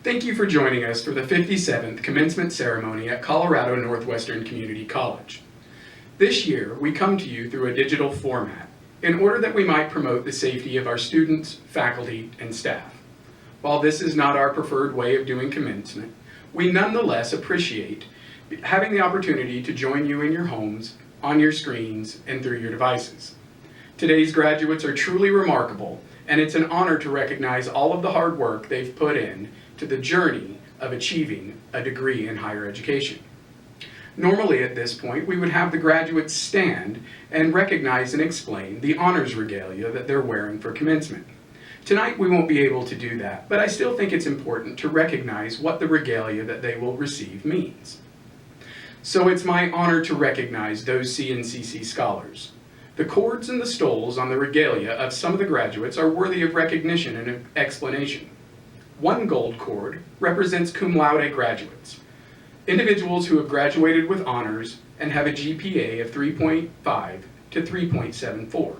Thank you for joining us for the 57th commencement ceremony at Colorado Northwestern Community College. This year, we come to you through a digital format in order that we might promote the safety of our students, faculty, and staff. While this is not our preferred way of doing commencement, we nonetheless appreciate having the opportunity to join you in your homes, on your screens, and through your devices. Today's graduates are truly remarkable, and it's an honor to recognize all of the hard work they've put in to the journey of achieving a degree in higher education. Normally at this point, we would have the graduates stand and recognize and explain the honors regalia that they're wearing for commencement. Tonight we won't be able to do that, but I still think it's important to recognize what the regalia that they will receive means. So it's my honor to recognize those CNCC scholars. The cords and the stoles on the regalia of some of the graduates are worthy of recognition and explanation. One gold cord represents cum laude graduates, individuals who have graduated with honors and have a GPA of 3.5 to 3.74.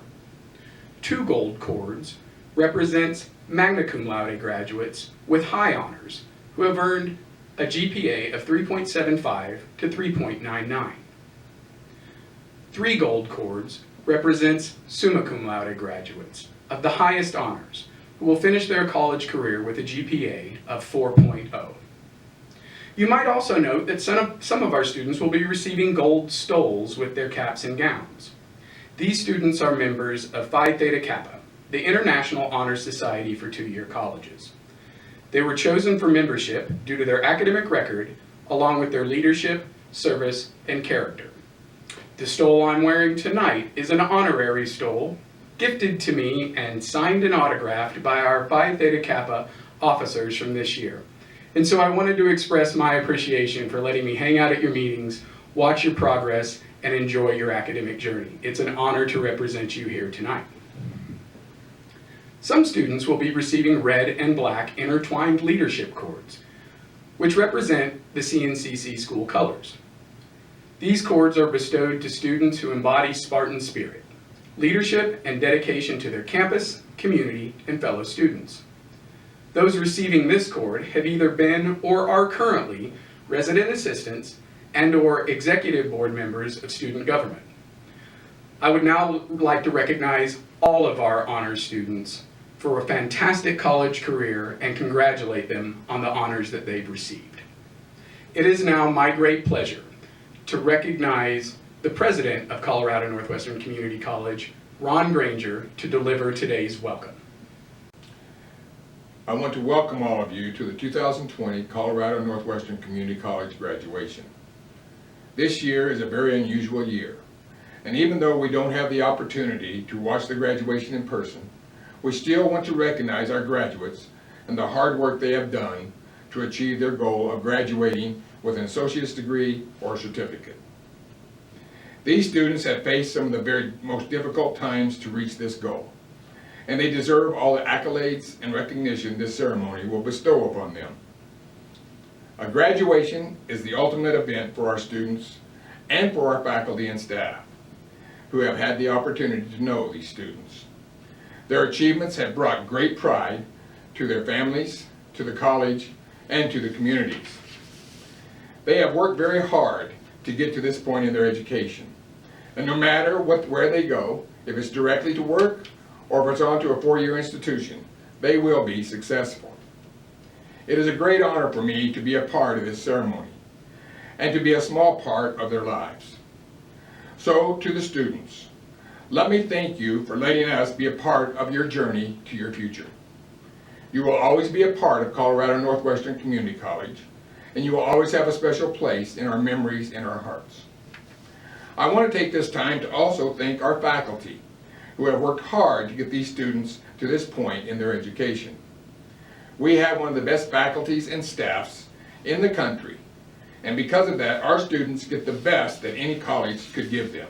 Two gold cords represents magna cum laude graduates with high honors who have earned a GPA of 3.75 to 3.99. Three gold cords represents summa cum laude graduates of the highest honors who will finish their college career with a GPA of 4.0. You might also note that some of our students will be receiving gold stoles with their caps and gowns. These students are members of Phi Theta Kappa, the International Honor Society for two-year colleges. They were chosen for membership due to their academic record, along with their leadership, service, and character. The stole I'm wearing tonight is an honorary stole, gifted to me and signed and autographed by our Phi Theta Kappa officers from this year. And so I wanted to express my appreciation for letting me hang out at your meetings, watch your progress, and enjoy your academic journey. It's an honor to represent you here tonight. Some students will be receiving red and black intertwined leadership cords, which represent the CNCC school colors. These cords are bestowed to students who embody Spartan spirit, leadership, and dedication to their campus, community, and fellow students. Those receiving this cord have either been or are currently resident assistants and/or executive board members of student government. I would now like to recognize all of our honors students for a fantastic college career and congratulate them on the honors that they've received. It is now my great pleasure to recognize the president of Colorado Northwestern Community College, Ron Granger, to deliver today's welcome. I want to welcome all of you to the 2020 Colorado Northwestern Community College graduation. This year is a very unusual year, and even though we don't have the opportunity to watch the graduation in person, we still want to recognize our graduates and the hard work they have done to achieve their goal of graduating with an associate's degree or certificate. These students have faced some of the very most difficult times to reach this goal, and they deserve all the accolades and recognition this ceremony will bestow upon them. A graduation is the ultimate event for our students and for our faculty and staff who have had the opportunity to know these students. Their achievements have brought great pride to their families, to the college, and to the communities. They have worked very hard to get to this point in their education. And no matter where they go, if it's directly to work or if it's on to a four-year institution, they will be successful. It is a great honor for me to be a part of this ceremony and to be a small part of their lives. So to the students, let me thank you for letting us be a part of your journey to your future. You will always be a part of Colorado Northwestern Community College, and you will always have a special place in our memories and our hearts. I want to take this time to also thank our faculty who have worked hard to get these students to this point in their education. We have one of the best faculties and staffs in the country, and because of that, our students get the best that any college could give them.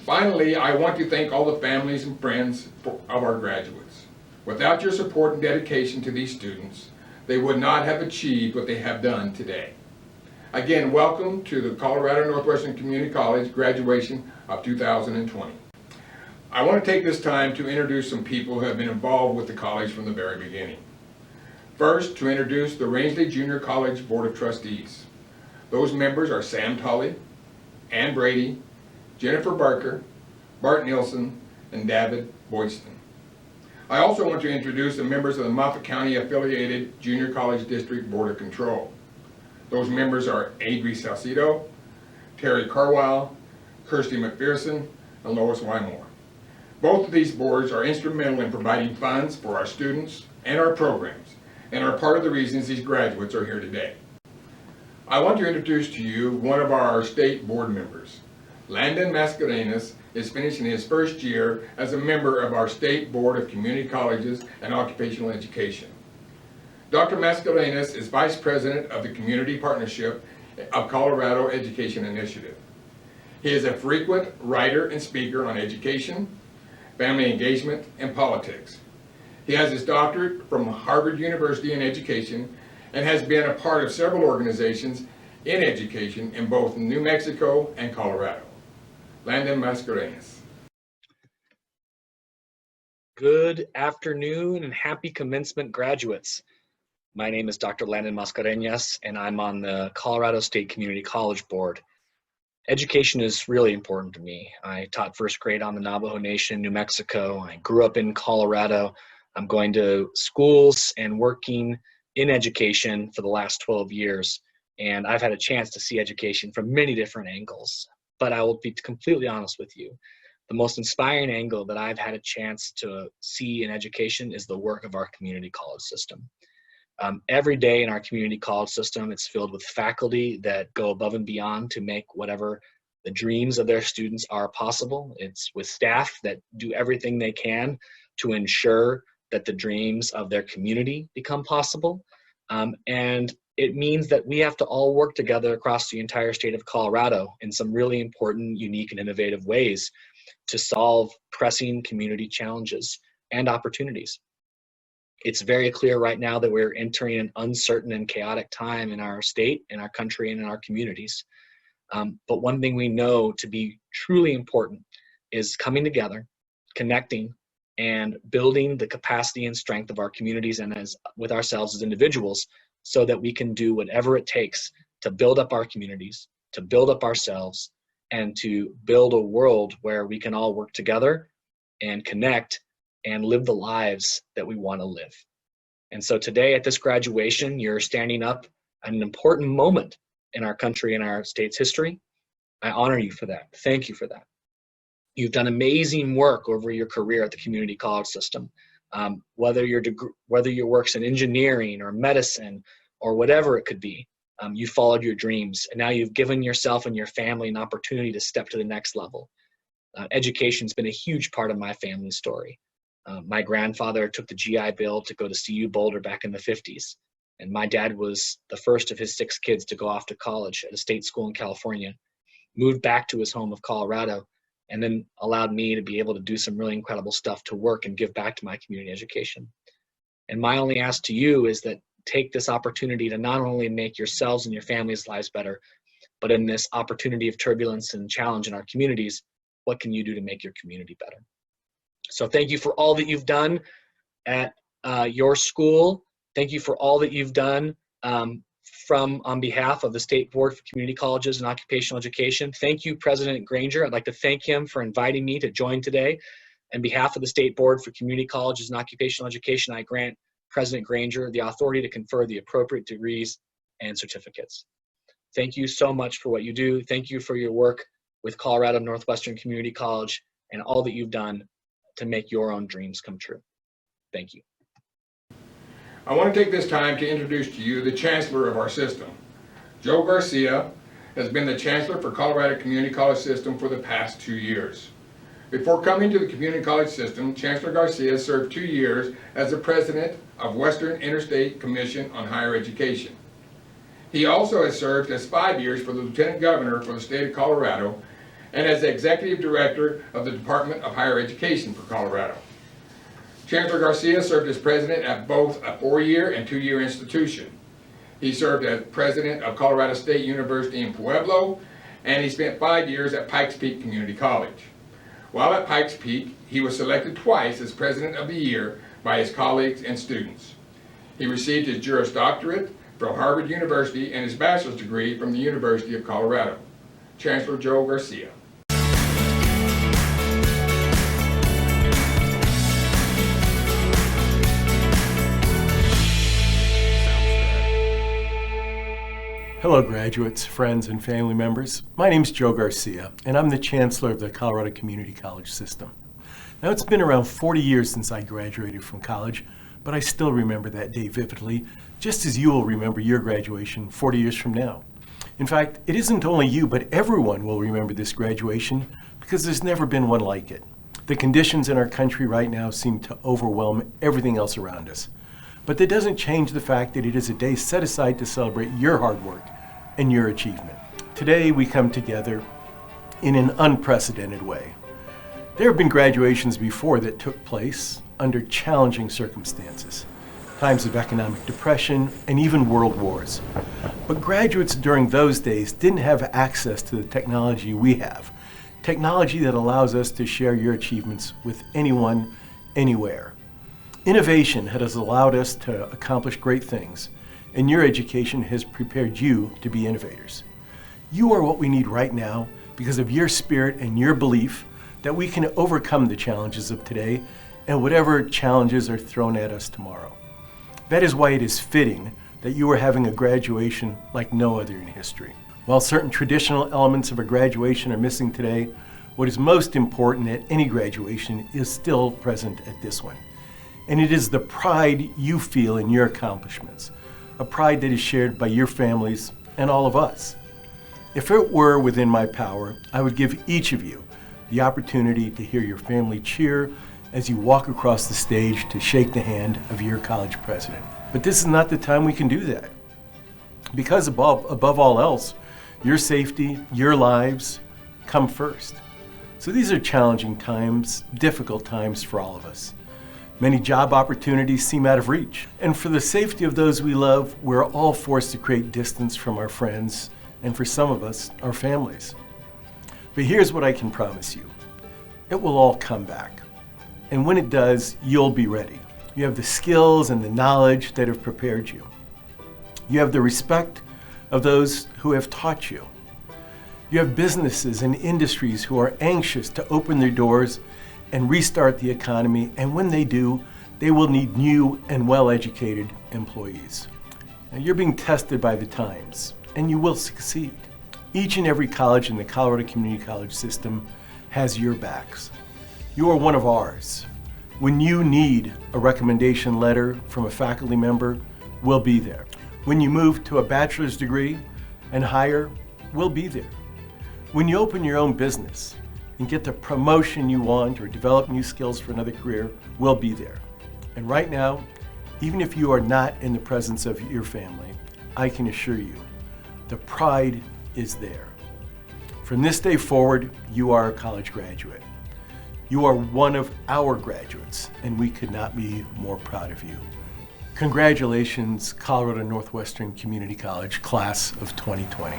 Finally, I want to thank all the families and friends of our graduates. Without your support and dedication to these students, they would not have achieved what they have done today. Again, welcome to the Colorado Northwestern Community College graduation of 2020. I want to take this time to introduce some people who have been involved with the college from the very beginning. First, to introduce the Rangeley Junior College Board of Trustees. Those members are Sam Tully, Ann Brady, Jennifer Barker, Bart Nielsen, and David Boyston. I also want to introduce the members of the Moffat County Affiliated Junior College District Board of Control. Those members are Adri Salcido, Terry Carwile, Kirsty McPherson, and Lois Wymore. Both of these boards are instrumental in providing funds for our students and our programs, and are part of the reasons these graduates are here today. I want to introduce to you one of our state board members. Landon Mascarenas is finishing his first year as a member of our State Board of Community Colleges and Occupational Education. Dr. Mascarenas is Vice President of the Community Partnership of Colorado Education Initiative. He is a frequent writer and speaker on education, family engagement, and politics. He has his doctorate from Harvard University in education and has been a part of several organizations in education in both New Mexico and Colorado. Landon Mascarenas. Good afternoon and happy commencement, graduates. My name is Dr. Landon Mascarenas, and I'm on the Colorado State Community College Board. Education is really important to me. I taught first grade on the Navajo Nation, New Mexico. I grew up in Colorado. I'm going to schools and working in education for the last 12 years, and I've had a chance to see education from many different angles. But I will be completely honest with you. The most inspiring angle that I've had a chance to see in education is the work of our community college system. Every day in our community college system, it's filled with faculty that go above and beyond to make whatever the dreams of their students are possible. It's with staff that do everything they can to ensure that the dreams of their community become possible. And it means that we have to all work together across the entire state of Colorado in some really important, unique, and innovative ways to solve pressing community challenges and opportunities. It's very clear right now that we're entering an uncertain and chaotic time in our state, in our country, and in our communities. But one thing we know to be truly important is coming together, connecting, and building the capacity and strength of our communities and with ourselves as individuals, so that we can do whatever it takes to build up our communities, to build up ourselves, and to build a world where we can all work together and connect and live the lives that we want to live. And so today at this graduation, you're standing up at an important moment in our country and our state's history. I honor you for that. Thank you for that. You've done amazing work over your career at the community college system. Whether your work's in engineering or medicine or whatever it could be, you followed your dreams, and now you've given yourself and your family an opportunity to step to the next level. Education's been a huge part of my family's story. My grandfather took the GI Bill to go to CU Boulder back in the 50s, and my dad was the first of his 6 kids to go off to college at a state school in California, moved back to his home of Colorado, and then allowed me to be able to do some really incredible stuff to work and give back to my community education. And my only ask to you is that take this opportunity to not only make yourselves and your families' lives better, but in this opportunity of turbulence and challenge in our communities, what can you do to make your community better? So thank you for all that you've done at your school. Thank you for all that you've done on behalf of the State Board for Community Colleges and Occupational Education. Thank you, President Granger. I'd like to thank him for inviting me to join today. On behalf of the State Board for Community Colleges and Occupational Education, I grant President Granger the authority to confer the appropriate degrees and certificates. Thank you so much for what you do. Thank you for your work with Colorado Northwestern Community College and all that you've done to make your own dreams come true. Thank you. I want to take this time to introduce to you the Chancellor of our system. Joe Garcia has been the Chancellor for Colorado Community College System for the past 2 years. Before coming to the Community College System, Chancellor Garcia served 2 years as the President of Western Interstate Commission on Higher Education. He also has served as 5 years for the Lieutenant Governor for the state of Colorado and as the Executive Director of the Department of Higher Education for Colorado. Chancellor Garcia served as president at both a 4-year and 2-year institution. He served as president of Colorado State University in Pueblo, and he spent 5 years at Pikes Peak Community College. While at Pikes Peak, he was selected twice as President of the Year by his colleagues and students. He received his Juris Doctorate from Harvard University and his bachelor's degree from the University of Colorado. Chancellor Joe Garcia. Hello graduates, friends, and family members. My name's Joe Garcia, and I'm the Chancellor of the Colorado Community College System. Now, it's been around 40 years since I graduated from college, but I still remember that day vividly, just as you will remember your graduation 40 years from now. In fact, it isn't only you, but everyone will remember this graduation because there's never been one like it. The conditions in our country right now seem to overwhelm everything else around us. But that doesn't change the fact that it is a day set aside to celebrate your hard work and your achievement. Today we come together in an unprecedented way. There have been graduations before that took place under challenging circumstances, times of economic depression and even world wars. But graduates during those days didn't have access to the technology we have, technology that allows us to share your achievements with anyone, anywhere. Innovation has allowed us to accomplish great things, and your education has prepared you to be innovators. You are what we need right now because of your spirit and your belief that we can overcome the challenges of today and whatever challenges are thrown at us tomorrow. That is why it is fitting that you are having a graduation like no other in history. While certain traditional elements of a graduation are missing today, what is most important at any graduation is still present at this one. And it is the pride you feel in your accomplishments, a pride that is shared by your families and all of us. If it were within my power, I would give each of you the opportunity to hear your family cheer as you walk across the stage to shake the hand of your college president. But this is not the time we can do that. Because above all else, your safety, your lives come first. So these are challenging times, difficult times for all of us. Many job opportunities seem out of reach. And for the safety of those we love, we're all forced to create distance from our friends, and for some of us, our families. But here's what I can promise you. It will all come back. And when it does, you'll be ready. You have the skills and the knowledge that have prepared you. You have the respect of those who have taught you. You have businesses and industries who are anxious to open their doors and restart the economy, and when they do, they will need new and well-educated employees. Now, you're being tested by the times, and you will succeed. Each and every college in the Colorado Community College System has your backs. You are one of ours. When you need a recommendation letter from a faculty member, we'll be there. When you move to a bachelor's degree and higher, we'll be there. When you open your own business and get the promotion you want or develop new skills for another career, we'll be there. And right now, even if you are not in the presence of your family, I can assure you, the pride is there. From this day forward, you are a college graduate. You are one of our graduates, and we could not be more proud of you. Congratulations, Colorado Northwestern Community College, class of 2020.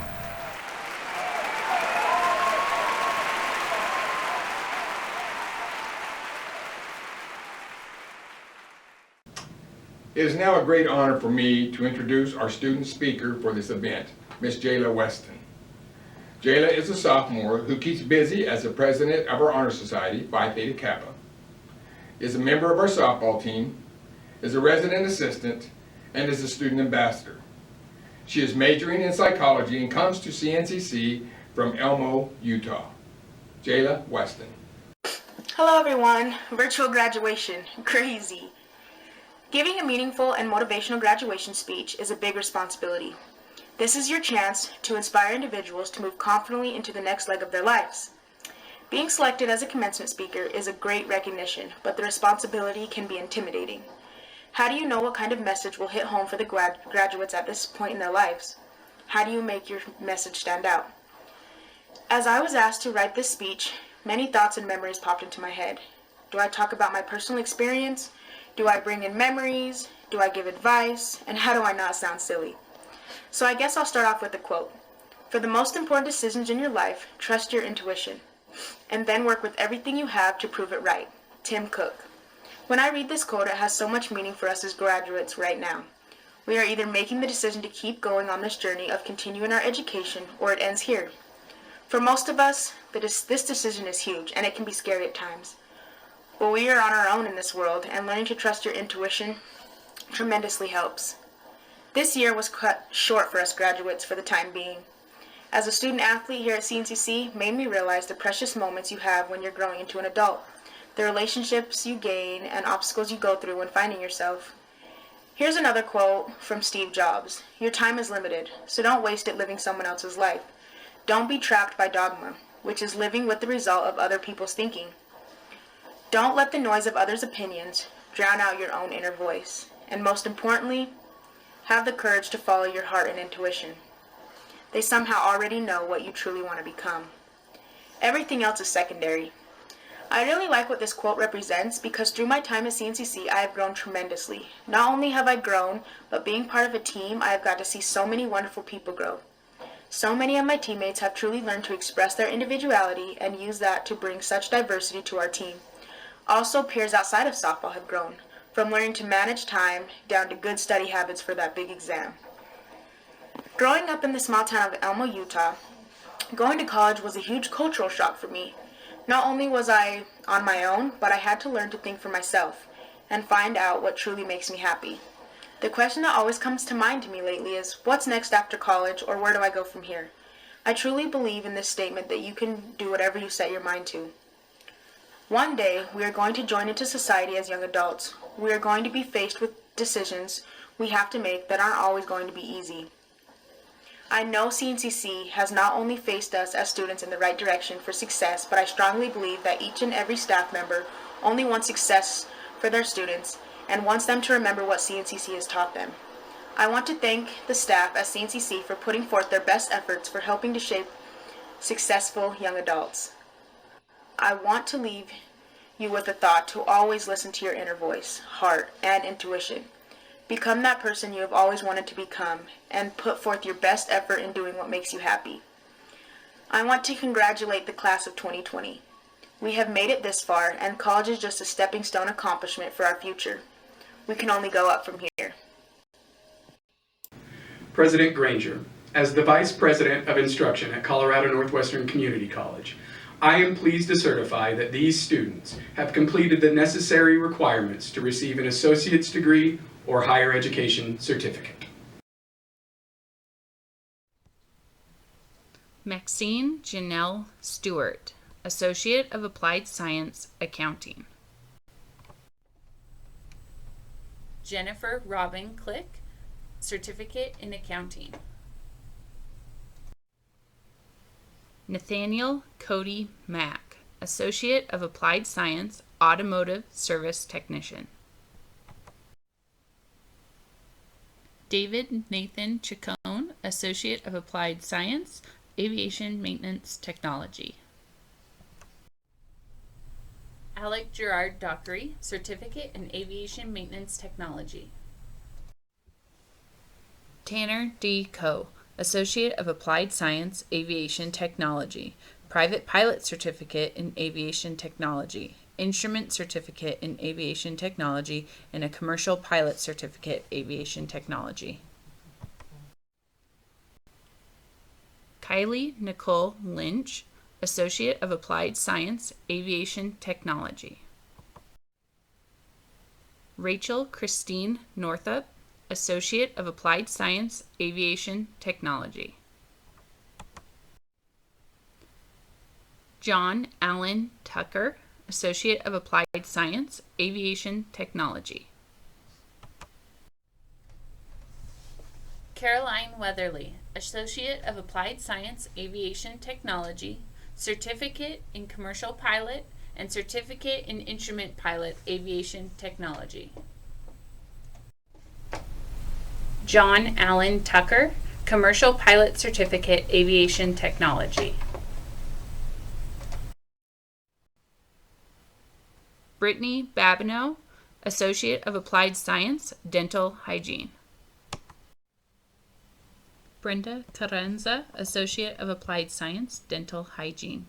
It is now a great honor for me to introduce our student speaker for this event, Ms. Jayla Weston. Jayla is a sophomore who keeps busy as the president of our Honor Society, Phi Theta Kappa, is a member of our softball team, is a resident assistant, and is a student ambassador. She is majoring in psychology and comes to CNCC from Elmo, Utah. Jayla Weston. Hello everyone, virtual graduation, crazy. Giving a meaningful and motivational graduation speech is a big responsibility. This is your chance to inspire individuals to move confidently into the next leg of their lives. Being selected as a commencement speaker is a great recognition, but the responsibility can be intimidating. How do you know what kind of message will hit home for the graduates at this point in their lives? How do you make your message stand out? As I was asked to write this speech, many thoughts and memories popped into my head. Do I talk about my personal experience? Do I bring in memories? Do I give advice? And how do I not sound silly? So I guess I'll start off with a quote. For the most important decisions in your life, trust your intuition, and then work with everything you have to prove it right. Tim Cook. When I read this quote, it has so much meaning for us as graduates right now. We are either making the decision to keep going on this journey of continuing our education, or it ends here. For most of us, this decision is huge, and it can be scary at times. But we are on our own in this world, and learning to trust your intuition tremendously helps. This year was cut short for us graduates for the time being. As a student athlete here at CNCC, made me realize the precious moments you have when you're growing into an adult, the relationships you gain, and obstacles you go through when finding yourself. Here's another quote from Steve Jobs. Your time is limited, so don't waste it living someone else's life. Don't be trapped by dogma, which is living with the result of other people's thinking. Don't let the noise of others' opinions drown out your own inner voice. And most importantly, have the courage to follow your heart and intuition. They somehow already know what you truly want to become. Everything else is secondary. I really like what this quote represents because through my time at CNCC, I have grown tremendously. Not only have I grown, but being part of a team, I have got to see so many wonderful people grow. So many of my teammates have truly learned to express their individuality and use that to bring such diversity to our team. Also, peers outside of softball have grown, from learning to manage time down to good study habits for that big exam. Growing up in the small town of Elmo, Utah, going to college was a huge cultural shock for me. Not only was I on my own, but I had to learn to think for myself and find out what truly makes me happy. The question that always comes to mind to me lately is, what's next after college, or where do I go from here? I truly believe in this statement that you can do whatever you set your mind to. One day, we are going to join into society as young adults. We are going to be faced with decisions we have to make that aren't always going to be easy. I know CNCC has not only faced us as students in the right direction for success, but I strongly believe that each and every staff member only wants success for their students and wants them to remember what CNCC has taught them. I want to thank the staff at CNCC for putting forth their best efforts for helping to shape successful young adults. I want to leave you with a thought to always listen to your inner voice, heart, and intuition. Become that person you have always wanted to become, and put forth your best effort in doing what makes you happy. I want to congratulate the class of 2020. We have made it this far, and college is just a stepping stone accomplishment for our future. We can only go up from here. President Granger, as the Vice President of Instruction at Colorado Northwestern Community College, I am pleased to certify that these students have completed the necessary requirements to receive an associate's degree or higher education certificate. Maxine Janelle Stewart, Associate of Applied Science, Accounting. Jennifer Robin Click, Certificate in Accounting. Nathaniel Cody Mack, Associate of Applied Science, Automotive Service Technician. David Nathan Chacon, Associate of Applied Science, Aviation Maintenance Technology. Alec Gerard Dockery, Certificate in Aviation Maintenance Technology. Tanner D. Coe, Associate of Applied Science, Aviation Technology, Private Pilot Certificate in Aviation Technology, Instrument Certificate in Aviation Technology, and a Commercial Pilot Certificate, Aviation Technology. Kylie Nicole Lynch, Associate of Applied Science, Aviation Technology. Rachel Christine Northup, Associate of Applied Science, Aviation Technology. John Allen Tucker, Associate of Applied Science, Aviation Technology. Caroline Weatherly, Associate of Applied Science, Aviation Technology, Certificate in Commercial Pilot, and Certificate in Instrument Pilot, Aviation Technology. John Allen Tucker, Commercial Pilot Certificate, Aviation Technology. Brittany Babineau, Associate of Applied Science, Dental Hygiene. Brenda Carranza, Associate of Applied Science, Dental Hygiene.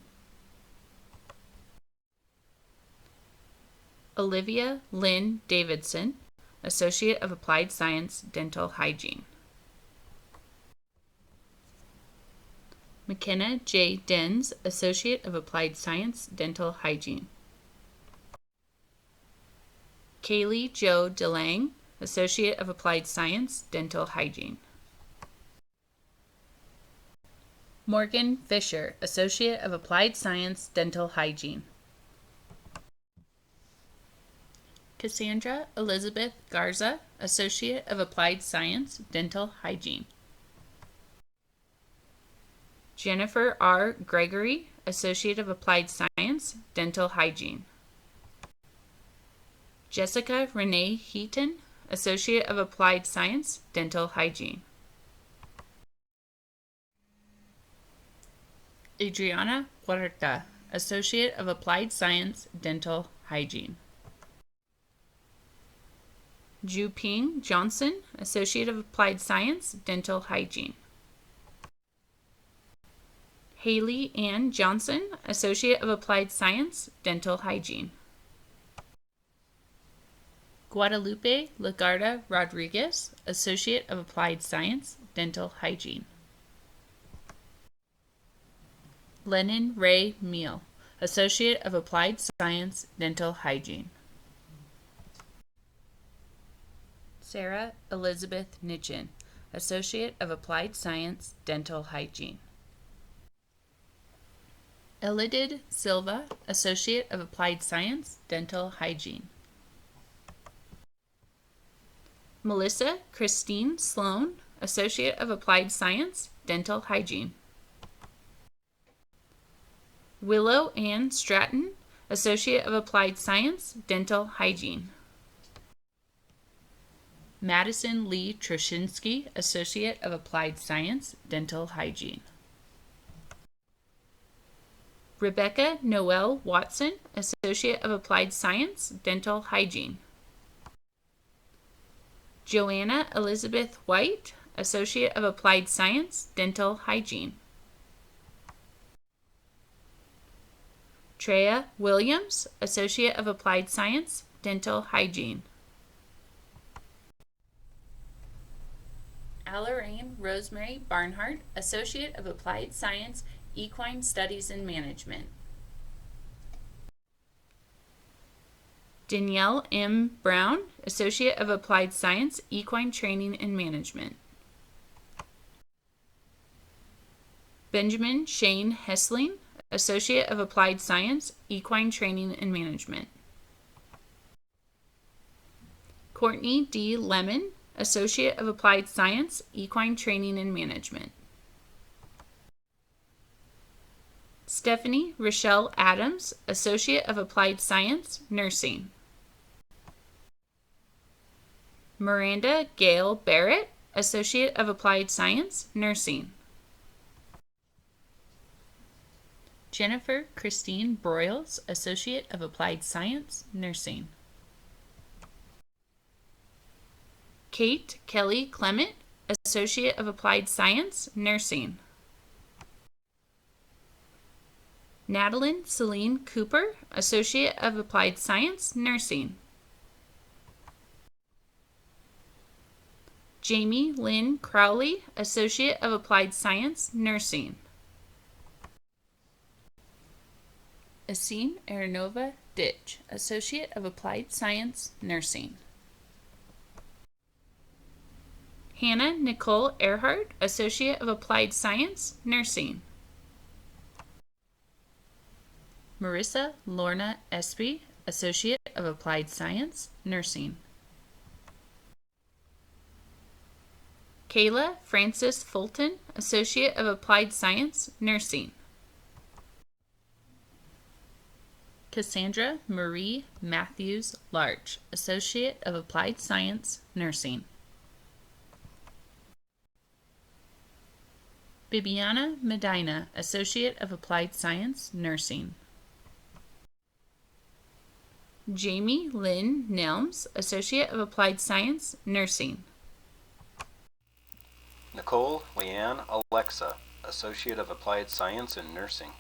Olivia Lynn Davidson, Associate of Applied Science, Dental Hygiene. McKenna J. Denz, Associate of Applied Science, Dental Hygiene. Kaylee Jo DeLange, Associate of Applied Science, Dental Hygiene. Morgan Fisher, Associate of Applied Science, Dental Hygiene. Cassandra Elizabeth Garza, Associate of Applied Science, Dental Hygiene. Jennifer R. Gregory, Associate of Applied Science, Dental Hygiene. Jessica Renee Heaton, Associate of Applied Science, Dental Hygiene. Adriana Huerta, Associate of Applied Science, Dental Hygiene. Juping Johnson, Associate of Applied Science, Dental Hygiene. Haley Ann Johnson, Associate of Applied Science, Dental Hygiene. Guadalupe Lagarda Rodriguez, Associate of Applied Science, Dental Hygiene. Lennon Ray Meal, Associate of Applied Science, Dental Hygiene. Sarah Elizabeth Nitchin, Associate of Applied Science, Dental Hygiene. Elidid Silva, Associate of Applied Science, Dental Hygiene. Melissa Christine Sloan, Associate of Applied Science, Dental Hygiene. Willow Ann Stratton, Associate of Applied Science, Dental Hygiene. Madison Lee Troshinsky, Associate of Applied Science, Dental Hygiene. Rebecca Noel Watson, Associate of Applied Science, Dental Hygiene. Joanna Elizabeth White, Associate of Applied Science, Dental Hygiene. Treya Williams, Associate of Applied Science, Dental Hygiene. Alarain Rosemary Barnhart, Associate of Applied Science, Equine Studies and Management. Danielle M. Brown, Associate of Applied Science, Equine Training and Management. Benjamin Shane Hessling, Associate of Applied Science, Equine Training and Management. Courtney D. Lemon, Associate of Applied Science, Equine Training and Management. Stephanie Rochelle Adams, Associate of Applied Science, Nursing. Miranda Gail Barrett, Associate of Applied Science, Nursing. Jennifer Christine Broyles, Associate of Applied Science, Nursing. Kate Kelly Clement, Associate of Applied Science, Nursing. Natalie Celine Cooper, Associate of Applied Science, Nursing. Jamie Lynn Crowley, Associate of Applied Science, Nursing. Asin Aranova Ditch, Associate of Applied Science, Nursing. Hannah Nicole Earhart, Associate of Applied Science, Nursing. Marissa Lorna Espy, Associate of Applied Science, Nursing. Kayla Frances Fulton, Associate of Applied Science, Nursing. Cassandra Marie Matthews Larch, Associate of Applied Science, Nursing. Bibiana Medina, Associate of Applied Science, Nursing. Jamie Lynn Nelms, Associate of Applied Science, Nursing. Nicole Leanne Alexa, Associate of Applied Science in Nursing.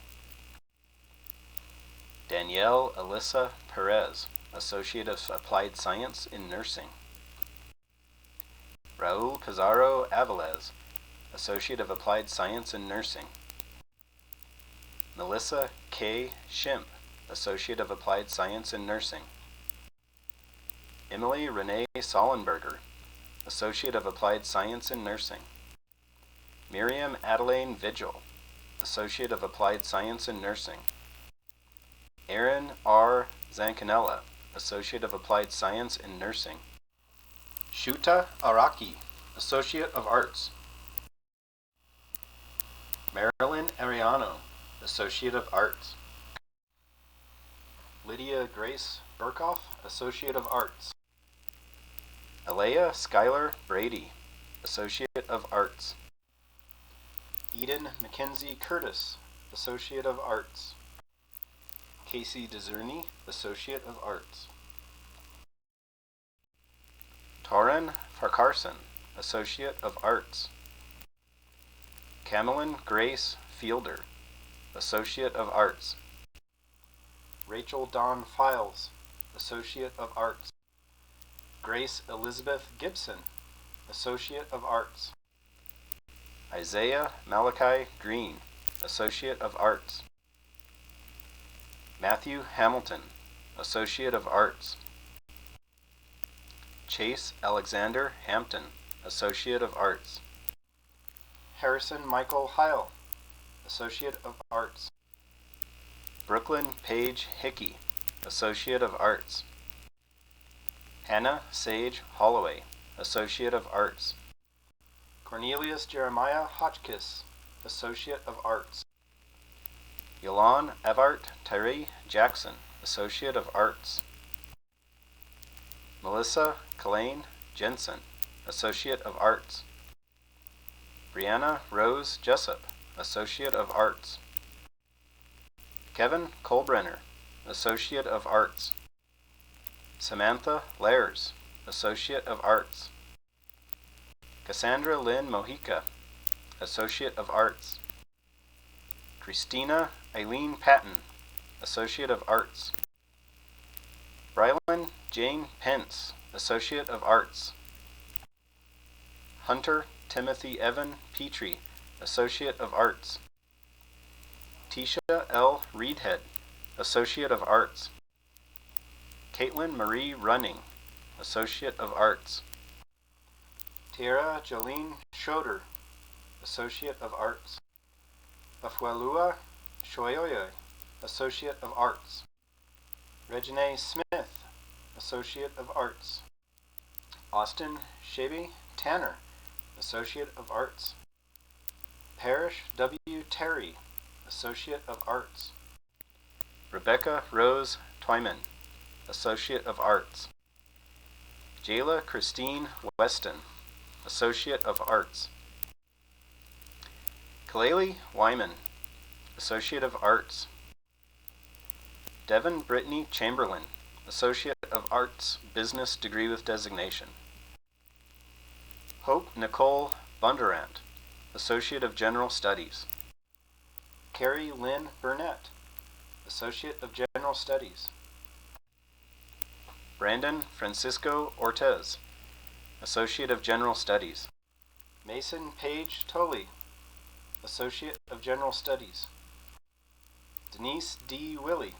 Danielle Alyssa Perez, Associate of Applied Science in Nursing. Raul Pizarro Avilés, Associate of Applied Science in Nursing. Melissa K. Shimp, Associate of Applied Science in Nursing. Emily Renee Sollenberger, Associate of Applied Science in Nursing. Miriam Adelaine Vigil, Associate of Applied Science in Nursing. Aaron R. Zancanella, Associate of Applied Science in Nursing. Shuta Araki, Associate of Arts. Marilyn Ariano, Associate of Arts. Lydia Grace Burkhoff, Associate of Arts. Alea Skylar Brady, Associate of Arts. Eden Mackenzie Curtis, Associate of Arts. Casey DeZerny, Associate of Arts. Tauren Farcarson, Associate of Arts. Camelin Grace Fielder, Associate of Arts. Rachel Dawn Files, Associate of Arts. Grace Elizabeth Gibson, Associate of Arts. Isaiah Malachi Green, Associate of Arts. Matthew Hamilton, Associate of Arts. Chase Alexander Hampton, Associate of Arts. Harrison Michael Heil, Associate of Arts. Brooklyn Paige Hickey, Associate of Arts. Hannah Sage Holloway, Associate of Arts. Cornelius Jeremiah Hotchkiss, Associate of Arts. Yolan Evart Tyree Jackson, Associate of Arts. Melissa Kalaine Jensen, Associate of Arts. Brianna Rose Jessup, Associate of Arts. Kevin Kolbrenner, Associate of Arts. Samantha Lairs, Associate of Arts. Cassandra Lynn Mojica, Associate of Arts. Christina Eileen Patton, Associate of Arts. Brylan Jane Pence, Associate of Arts. Hunter Timothy Evan Petrie, Associate of Arts. Tisha L. Reedhead, Associate of Arts. Caitlin Marie Running, Associate of Arts. Tierra Jolene Schroeder, Associate of Arts. Afualua Shoyoye, Associate of Arts. Regine Smith, Associate of Arts. Austin Shaby Tanner, Associate of Arts. Parrish W. Terry, Associate of Arts. Rebecca Rose Twyman, Associate of Arts. Jayla Christine Weston, Associate of Arts. Kaleli Wyman, Associate of Arts. Devin Brittany Chamberlain, Associate of Arts, Business Degree with Designation. Hope Nicole Bondurant, Associate of General Studies. Carrie Lynn Burnett, Associate of General Studies. Brandon Francisco Ortez, Associate of General Studies. Mason Page Tolley, Associate of General Studies. Denise D. Willie,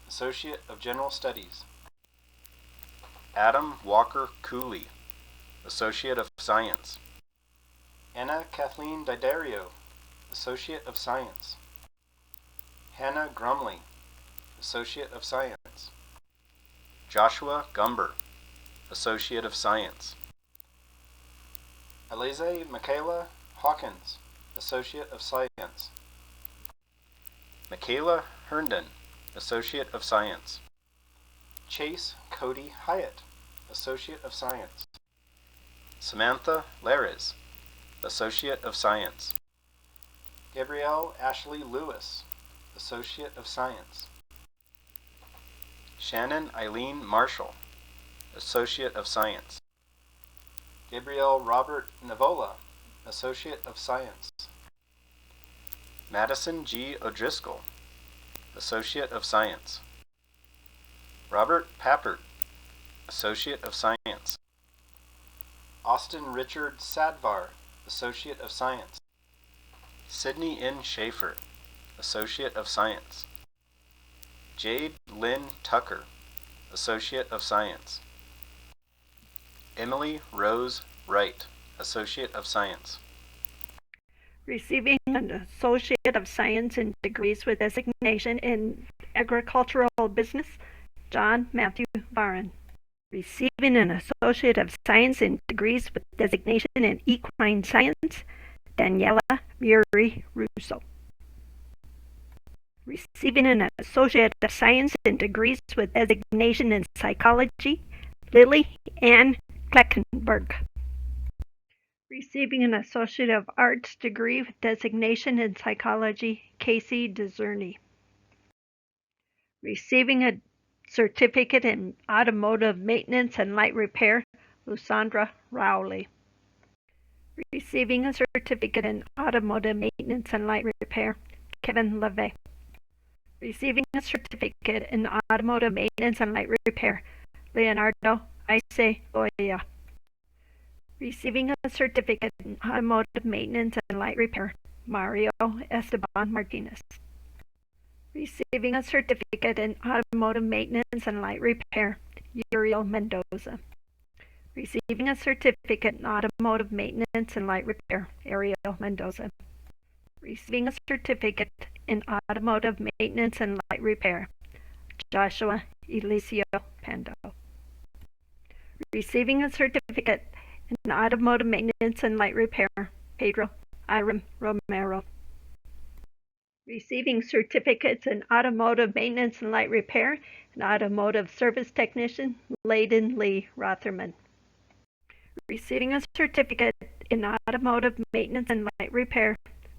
Associate of General Studies. Adam Walker Cooley, Associate of Science. Anna Kathleen Didario, Associate of Science. Hannah Grumley, Associate of Science. Joshua Gumber, Associate of Science. Alize Michaela Hawkins, Associate of Science. Michaela Herndon, Associate of Science. Chase Cody Hyatt, Associate of Science. Samantha Lares, Associate of Science. Gabrielle Ashley Lewis, Associate of Science. Shannon Eileen Marshall, Associate of Science. Gabrielle Robert Navola, Associate of Science. Madison G. O'Driscoll, Associate of Science. Robert Pappert, Associate of Science. Austin Richard Sadvar, Associate of Science. Sydney N. Schaefer, Associate of Science. Jade Lynn Tucker, Associate of Science. Emily Rose Wright, Associate of Science. Receiving an Associate of Science in degrees with designation in Agricultural Business, John Matthew Varon. Receiving an Associate of Science in degrees with designation in Equine Science, Daniela Muri Russo. Receiving an Associate of Science in degrees with designation in Psychology, Lily Ann Kleckenberg. Receiving an Associate of Arts degree with designation in Psychology, Casey DeZerny. Receiving a Certificate in Automotive Maintenance and Light Repair, Lusandra Rowley. Receiving a Certificate in Automotive Maintenance and Light Repair, Kevin LeVay. Receiving a Certificate in Automotive Maintenance and Light Repair, Leonardo Ice Goya. Receiving a Certificate in Automotive Maintenance and Light Repair, Mario Esteban Martinez. Receiving a Certificate in Automotive Maintenance and Light Repair, Uriel Mendoza. Receiving a Certificate in Automotive Maintenance and Light Repair, Ariel Mendoza. Receiving a Certificate in Automotive Maintenance and Light Repair, Joshua Eliseo Pando. Receiving a Certificate in Automotive Maintenance and Light Repair, Pedro Iram Romero. Receiving certificates in Automotive Maintenance and Light Repair and Automotive Service Technician, Layden Lee Rotherman. Receiving a certificate in Automotive Maintenance and Light Repair,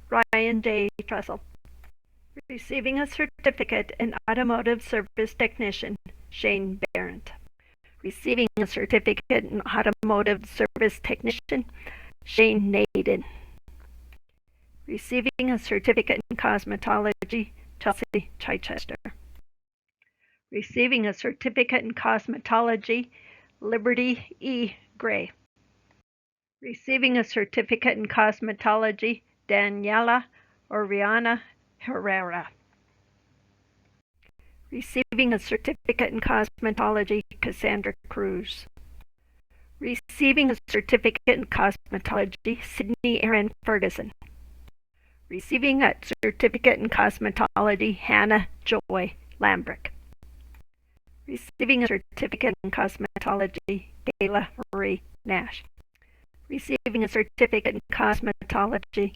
Ryan J. Trussell. Receiving a certificate in Automotive Service Technician, Shane Barrett. Receiving a certificate in Automotive Service Technician, Shane Naden. Receiving a certificate in Cosmetology, Chelsea Chichester. Receiving a certificate in Cosmetology, Liberty E. Gray. Receiving a certificate in Cosmetology, Daniela Oriana Herrera. Receiving a certificate in Cosmetology, Cassandra Cruz. Receiving a certificate in Cosmetology, Sydney Erin Ferguson. Receiving a certificate in Cosmetology, Hannah Joy Lambrick. Receiving a certificate in Cosmetology, Kayla Marie Nash. Receiving a certificate in Cosmetology,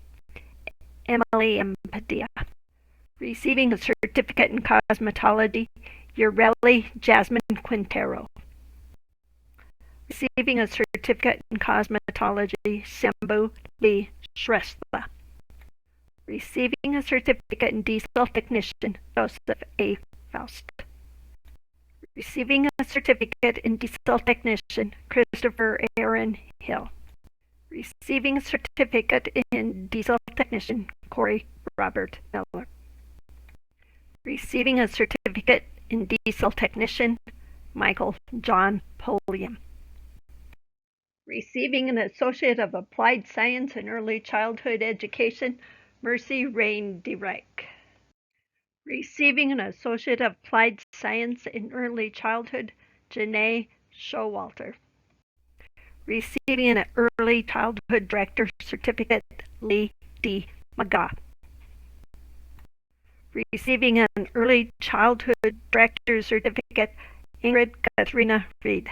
Emily M. Padilla. Receiving a certificate in Cosmetology, Ureli Jasmine Quintero. Receiving a certificate in Cosmetology, Sambu Lee Shrestha. Receiving a certificate in Diesel Technician, Joseph A. Faust. Receiving a certificate in Diesel Technician, Christopher Aaron Hill. Receiving a certificate in Diesel Technician, Corey Robert Miller. Receiving a certificate in Diesel Technician, Michael John Polium. Receiving an Associate of Applied Science in Early Childhood Education, Mercy Rain DeReich. Receiving an Associate of Applied Science in Early Childhood, Janae Showalter. Receiving an Early Childhood Director Certificate, Lee D. McGaugh. Receiving an Early Childhood Director Certificate, Ingrid Katharina Reed.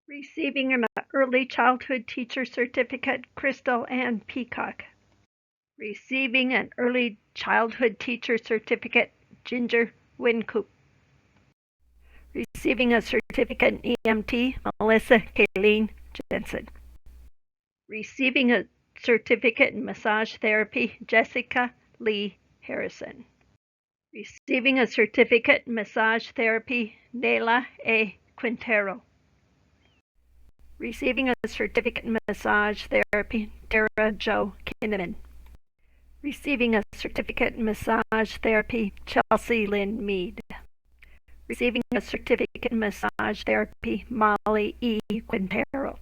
Receiving an Early Childhood Teacher Certificate, Crystal Ann Peacock. Receiving an Early Childhood Teacher Certificate, Ginger Wincoop. Receiving a certificate in EMT, Melissa Kayleen Jensen. Receiving a certificate in Massage Therapy, Jessica Lee Harrison. Receiving a certificate in Massage Therapy, Nayla A. Quintero. Receiving a certificate in Massage Therapy, Tara Jo Kinnaman. Receiving a certificate in Massage Therapy, Chelsea Lynn Mead. Receiving a certificate in massage therapy, Molly E. Quintero.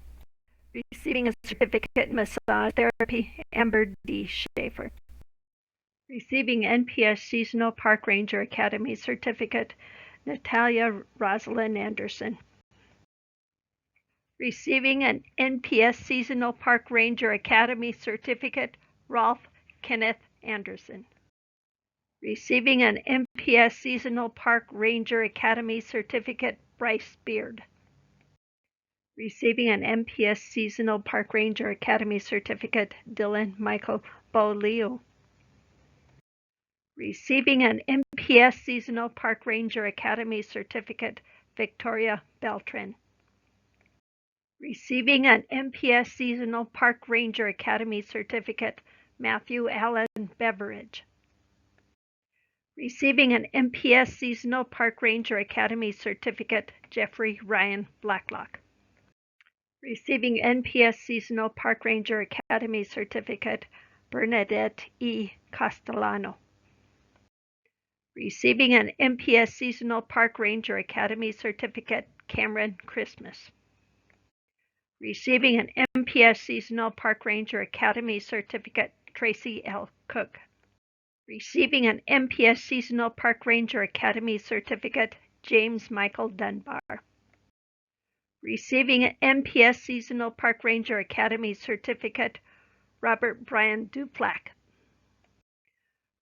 Receiving a certificate in massage therapy, Amber D. Schaefer. Receiving NPS Seasonal Park Ranger Academy certificate, Natalia Rosalind Anderson. Receiving an NPS Seasonal Park Ranger Academy certificate, Rolf Kenneth Anderson. Receiving an NPS Seasonal Park Ranger Academy certificate, Bryce Beard. Receiving an NPS Seasonal Park Ranger Academy certificate, Dylan Michael Beaulieu. Receiving an NPS Seasonal Park Ranger Academy certificate, Victoria Beltran. Receiving an NPS Seasonal Park Ranger Academy certificate, Matthew Allen Beveridge. Receiving an NPS Seasonal Park Ranger Academy certificate, Jeffrey Ryan Blacklock. Receiving NPS Seasonal Park Ranger Academy certificate, Bernadette E. Castellano. Receiving an NPS Seasonal Park Ranger Academy certificate, Cameron Christmas. Receiving an NPS Seasonal Park Ranger Academy certificate, Tracy L. Cook. Receiving an NPS Seasonal Park Ranger Academy certificate, James Michael Dunbar. Receiving an NPS Seasonal Park Ranger Academy certificate, Robert Brian Duplack.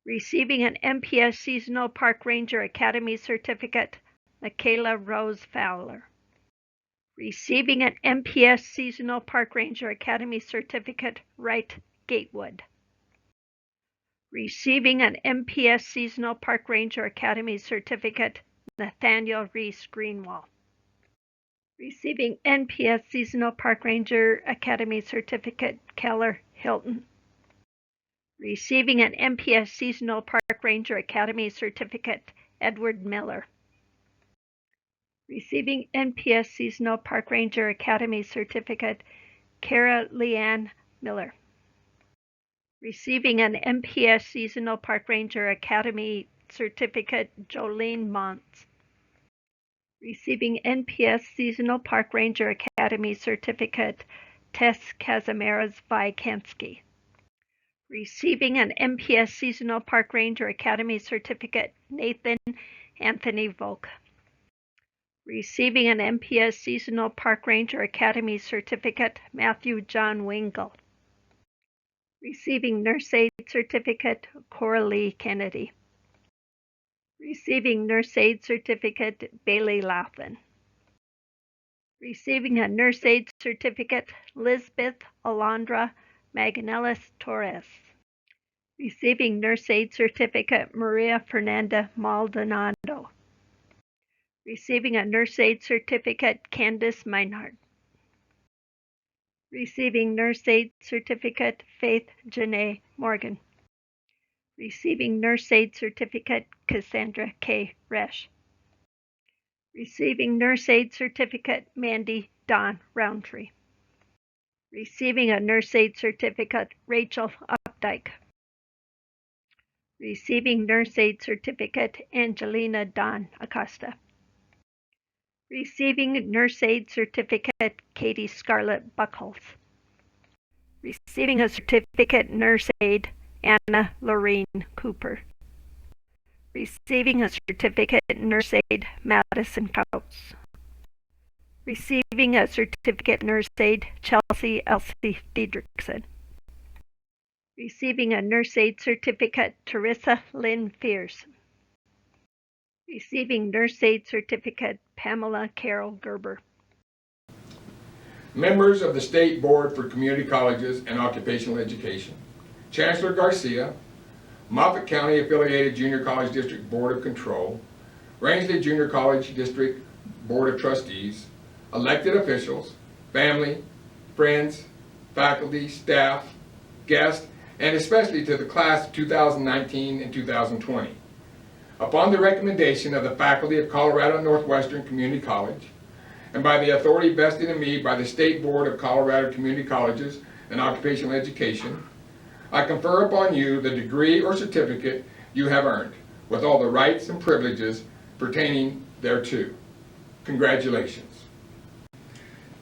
Receiving an NPS Seasonal Park Ranger Academy certificate, Michaela Rose Fowler. Receiving an NPS Seasonal Park Ranger Academy certificate, Wright Gatewood. Receiving an NPS Seasonal Park Ranger Academy certificate, Nathaniel Reese Greenwall. Receiving NPS Seasonal Park Ranger Academy certificate, Keller Hilton. Receiving an NPS Seasonal Park Ranger Academy certificate, Edward Miller. Receiving NPS Seasonal Park Ranger Academy certificate, Kara Leanne Miller. Receiving an NPS Seasonal Park Ranger Academy certificate, Jolene Montz. Receiving NPS Seasonal Park Ranger Academy certificate, Tess Kazimierz Vykansky. Receiving an NPS Seasonal Park Ranger Academy certificate, Nathan Anthony Volk. Receiving an NPS Seasonal Park Ranger Academy certificate, Matthew John Wingle. Receiving Nurse Aid certificate, Coralie Kennedy. Receiving Nurse Aid certificate, Bailey Laughlin. Receiving a Nurse Aid certificate, Lisbeth Alondra Maganellis Torres. Receiving Nurse Aid certificate, Maria Fernanda Maldonado. Receiving a Nurse Aid certificate, Candace Meinhardt. Receiving Nurse Aid certificate, Faith Janae Morgan. Receiving Nurse Aid certificate, Cassandra K. Resch. Receiving Nurse Aid certificate, Mandy Don Roundtree. Receiving a Nurse Aid certificate, Rachel Updike. Receiving Nurse Aid certificate, Angelina Don Acosta. Receiving Nurse Aid certificate, Katie Scarlett Buckholz. Receiving a certificate, Nurse Aid, Anna Lorraine Cooper. Receiving a certificate, Nurse Aid, Madison Coates. Receiving a certificate, Nurse Aid, Chelsea Elsie Diedrichsen. Receiving a Nurse Aid certificate, Teresa Lynn Fierce. Receiving Nurse Aid certificate, Pamela Carol Gerber. Members of the State Board for Community Colleges and Occupational Education, Chancellor Garcia, Moffat County Affiliated Junior College District Board of Control, Rangeley Junior College District Board of Trustees, elected officials, family, friends, faculty, staff, guests, and especially to the class of 2019 and 2020. Upon the recommendation of the faculty of Colorado Northwestern Community College, and by the authority vested in me by the State Board of Colorado Community Colleges and Occupational Education, I confer upon you the degree or certificate you have earned, with all the rights and privileges pertaining there too. Congratulations.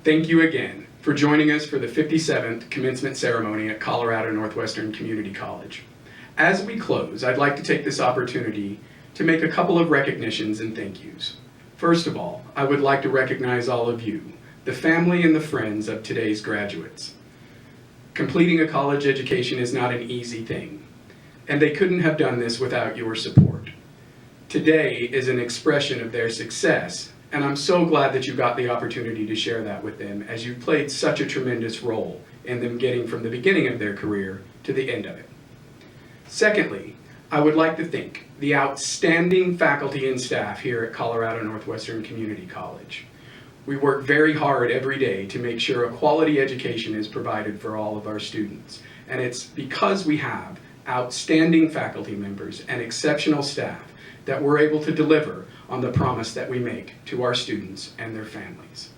Thank you again for joining us for the 57th commencement ceremony at Colorado Northwestern Community College. As we close, I'd like to take this opportunity to make a couple of recognitions and thank yous. First of all, I would like to recognize all of you, the family and the friends of today's graduates. Completing a college education is not an easy thing, and they couldn't have done this without your support. Today is an expression of their success, and I'm so glad that you got the opportunity to share that with them, as you played such a tremendous role in them getting from the beginning of their career to the end of it. Secondly, I would like to thank the outstanding faculty and staff here at Colorado Northwestern Community College. We work very hard every day to make sure a quality education is provided for all of our students, and it's because we have outstanding faculty members and exceptional staff that we're able to deliver on the promise that we make to our students and their families.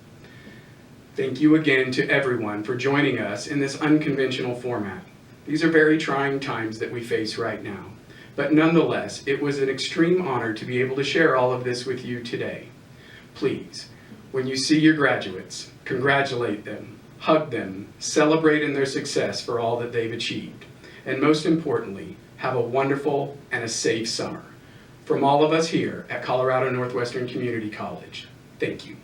Thank you again to everyone for joining us in this unconventional format. These are very trying times that we face right now, but nonetheless, it was an extreme honor to be able to share all of this with you today. Please, when you see your graduates, congratulate them, hug them, celebrate in their success for all that they've achieved, and most importantly, have a wonderful and a safe summer. From all of us here at Colorado Northwestern Community College, thank you.